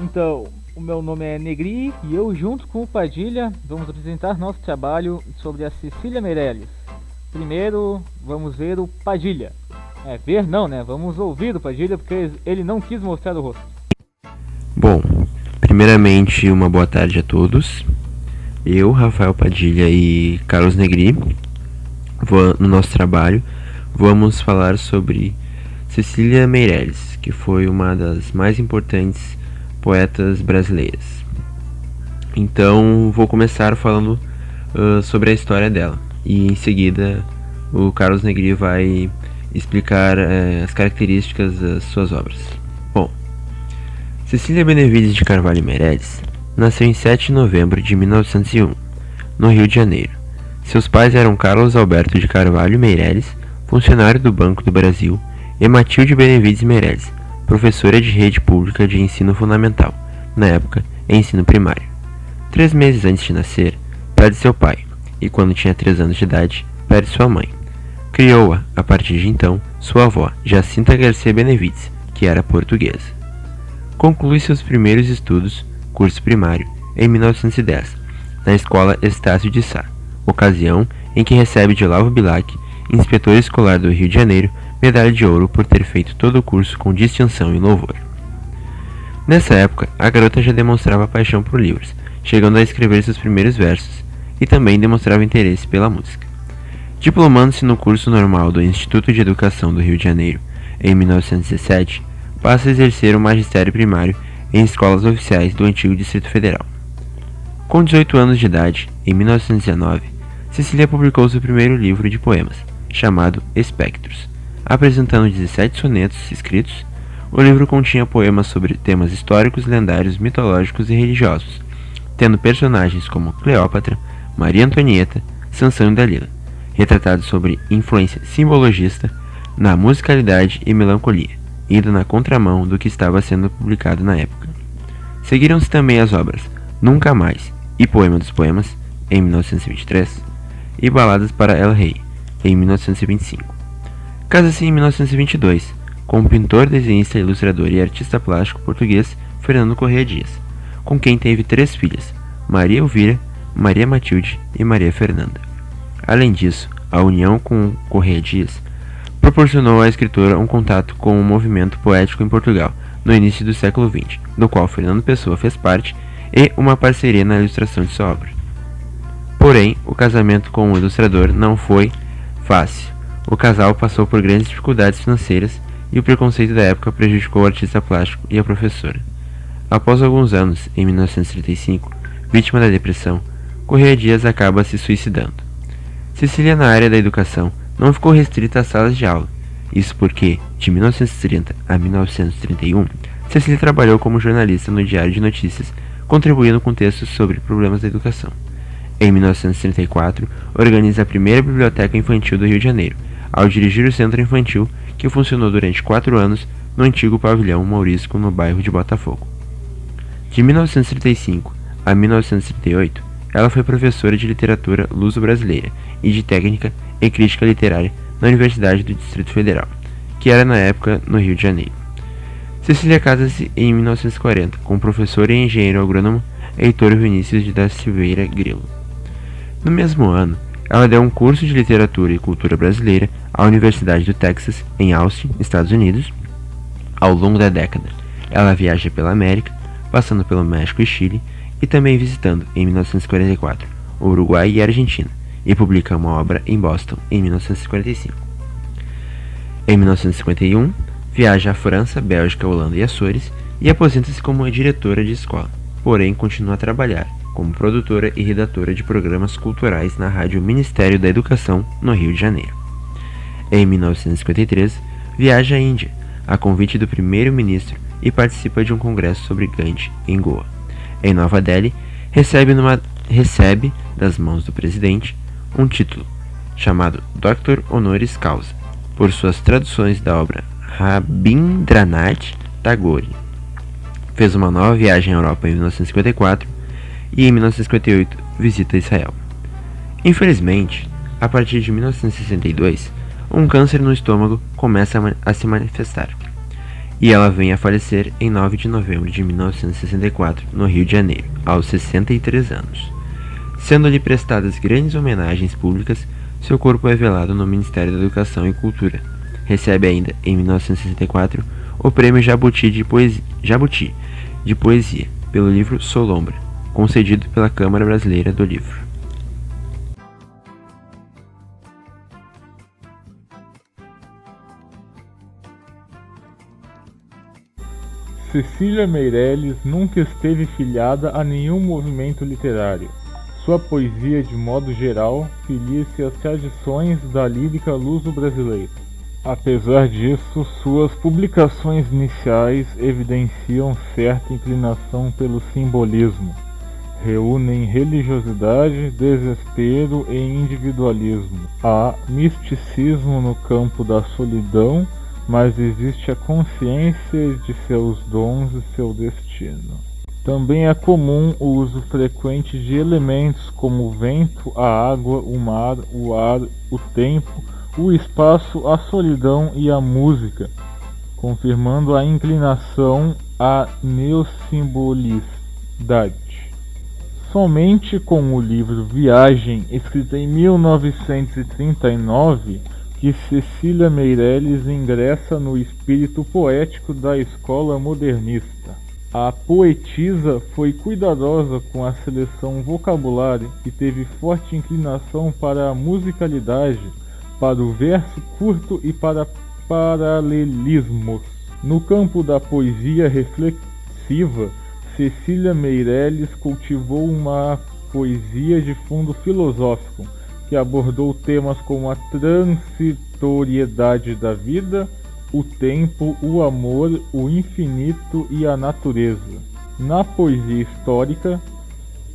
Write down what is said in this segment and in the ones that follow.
Então, o meu nome é Negri e eu, junto com o Padilha, vamos apresentar nosso trabalho sobre a Cecília Meirelles. Primeiro, vamos ver o Padilha. Ver não, né? Vamos ouvir o Padilha porque ele não quis mostrar o rosto. Bom, primeiramente, uma boa tarde a todos. Eu, Rafael Padilha e Carlos Negri, no nosso trabalho, vamos falar sobre Cecília Meirelles, que foi uma das mais importantes poetas brasileiras. Então, vou começar falando sobre a história dela e em seguida o Carlos Negri vai explicar as características das suas obras. Bom, Cecília Benevides de Carvalho Meirelles nasceu em 7 de novembro de 1901, no Rio de Janeiro. Seus pais eram Carlos Alberto de Carvalho Meirelles, funcionário do Banco do Brasil, e Matilde Benevides Meirelles, professora de rede pública de ensino fundamental, na época ensino primário. 3 meses antes de nascer, perde seu pai, e quando tinha 3 anos de idade, perde sua mãe. Criou-a, a partir de então, sua avó, Jacinta Garcia Benevides, que era portuguesa. Conclui seus primeiros estudos, curso primário, em 1910, na Escola Estácio de Sá, ocasião em que recebe de Olavo Bilac, inspetor escolar do Rio de Janeiro, medalha de ouro por ter feito todo o curso com distinção e louvor. Nessa época, a garota já demonstrava paixão por livros, chegando a escrever seus primeiros versos, e também demonstrava interesse pela música. Diplomando-se no curso normal do Instituto de Educação do Rio de Janeiro, em 1917, passa a exercer o magistério primário em escolas oficiais do antigo Distrito Federal. Com 18 anos de idade, em 1919, Cecília publicou seu primeiro livro de poemas, chamado Espectros. Apresentando 17 sonetos escritos, o livro continha poemas sobre temas históricos, lendários, mitológicos e religiosos, tendo personagens como Cleópatra, Maria Antonieta, Sansão e Dalila, retratados sobre influência simbologista na musicalidade e melancolia, indo na contramão do que estava sendo publicado na época. Seguiram-se também as obras Nunca Mais e Poema dos Poemas, em 1923, e Baladas para El Rei, em 1925. Casa-se em 1922 com o pintor, desenhista, ilustrador e artista plástico português Fernando Corrêa Dias, com quem teve 3 filhas, Maria Elvira, Maria Matilde e Maria Fernanda. Além disso, a união com Corrêa Dias proporcionou à escritora um contato com o movimento poético em Portugal no início do século XX, do qual Fernando Pessoa fez parte, e uma parceria na ilustração de sua obra. Porém, o casamento com o ilustrador não foi fácil. O casal passou por grandes dificuldades financeiras e o preconceito da época prejudicou o artista plástico e a professora. Após alguns anos, em 1935, vítima da depressão, Corrêa Dias acaba se suicidando. Cecília, na área da educação, não ficou restrita às salas de aula. Isso porque, de 1930 a 1931, Cecília trabalhou como jornalista no Diário de Notícias, contribuindo com textos sobre problemas da educação. Em 1934, organiza a primeira biblioteca infantil do Rio de Janeiro, ao dirigir o centro infantil, que funcionou durante 4 anos no antigo pavilhão Mourisco, no bairro de Botafogo. De 1935 a 1938, ela foi professora de literatura luso-brasileira e de técnica e crítica literária na Universidade do Distrito Federal, que era na época no Rio de Janeiro. Cecília casa-se em 1940 com o professor e engenheiro agrônomo Heitor Vinícius da Silveira Grilo. No mesmo ano, ela deu um curso de literatura e cultura brasileira à Universidade do Texas, em Austin, Estados Unidos. Ao longo da década, ela viaja pela América, passando pelo México e Chile, e também visitando, em 1944, o Uruguai e a Argentina, e publica uma obra em Boston, em 1945. Em 1951, viaja à França, Bélgica, Holanda e Açores, e aposenta-se como diretora de escola, porém continua a trabalhar como produtora e redatora de programas culturais na Rádio Ministério da Educação, no Rio de Janeiro. Em 1953, viaja à Índia, a convite do primeiro-ministro, e participa de um congresso sobre Gandhi, em Goa. Em Nova Delhi, recebe das mãos do presidente um título, chamado Dr. Honoris Causa, por suas traduções da obra Rabindranath Tagore. Fez uma nova viagem à Europa em 1954 e em 1958 visita Israel. Infelizmente, a partir de 1962, um câncer no estômago começa a se manifestar. e ela vem a falecer em 9 de novembro de 1964, no Rio de Janeiro, aos 63 anos. Sendo-lhe prestadas grandes homenagens públicas, seu corpo é velado no Ministério da Educação e Cultura. Recebe ainda, em 1964, o Prêmio Jabuti de Poesia, pelo livro Solombra, concedido pela Câmara Brasileira do Livro. Cecília Meirelles nunca esteve filiada a nenhum movimento literário. Sua poesia, de modo geral, filia-se às tradições da lírica luso-brasileira. Apesar disso, suas publicações iniciais evidenciam certa inclinação pelo simbolismo. Reúnem religiosidade, desespero e individualismo. Há misticismo no campo da solidão, mas existe a consciência de seus dons e seu destino. Também é comum o uso frequente de elementos como o vento, a água, o mar, o ar, o tempo, o espaço, a solidão e a música, confirmando a inclinação à neossimbolidade. Somente com o livro Viagem, escrito em 1939, que Cecília Meirelles ingressa no espírito poético da escola modernista. A poetisa foi cuidadosa com a seleção vocabular e teve forte inclinação para a musicalidade, para o verso curto e para paralelismos. No campo da poesia reflexiva, Cecília Meirelles cultivou uma poesia de fundo filosófico, que abordou temas como a transitoriedade da vida, o tempo, o amor, o infinito e a natureza. Na poesia histórica,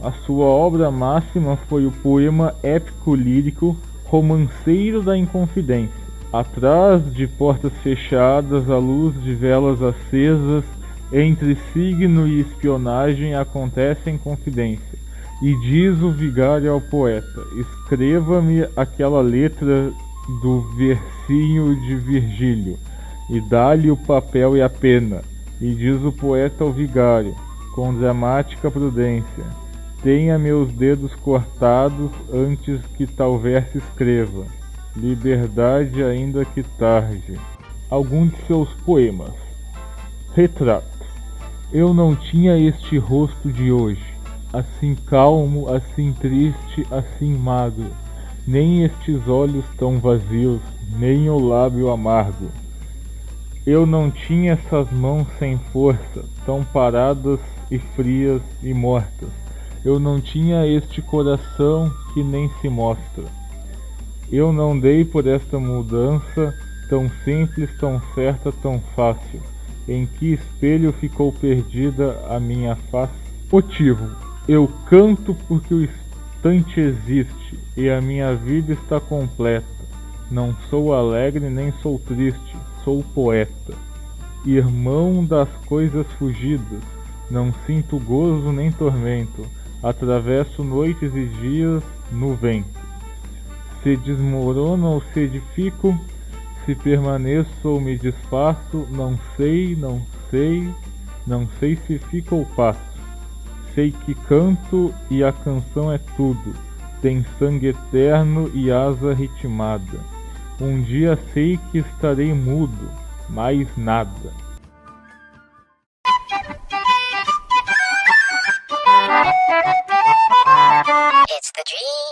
a sua obra máxima foi o poema épico-lírico Romanceiro da Inconfidência. Atrás de portas fechadas, à luz de velas acesas, entre signo e espionagem acontecem confidências. E diz o vigário ao poeta: escreva-me aquela letra do versinho de Virgílio, e dá-lhe o papel e a pena. E diz o poeta ao vigário, com dramática prudência: tenha meus dedos cortados antes que tal verso escreva. Liberdade ainda que tarde. Alguns de seus poemas. Retrato. Eu não tinha este rosto de hoje, assim calmo, assim triste, assim magro, nem estes olhos tão vazios, nem o lábio amargo. Eu não tinha essas mãos sem força, tão paradas e frias e mortas. Eu não tinha este coração que nem se mostra. Eu não dei por esta mudança, tão simples, tão certa, tão fácil. Em que espelho ficou perdida a minha face? Motivo. Eu canto porque o instante existe, e a minha vida está completa. Não sou alegre nem sou triste, sou poeta. Irmão das coisas fugidas, não sinto gozo nem tormento. Atravesso noites e dias no vento. Se desmorono ou se edifico, se permaneço ou me desfaço, não sei, não sei, não sei se fico ou passo. Sei que canto e a canção é tudo, tem sangue eterno e asa ritmada. Um dia sei que estarei mudo, mais nada. It's the dream.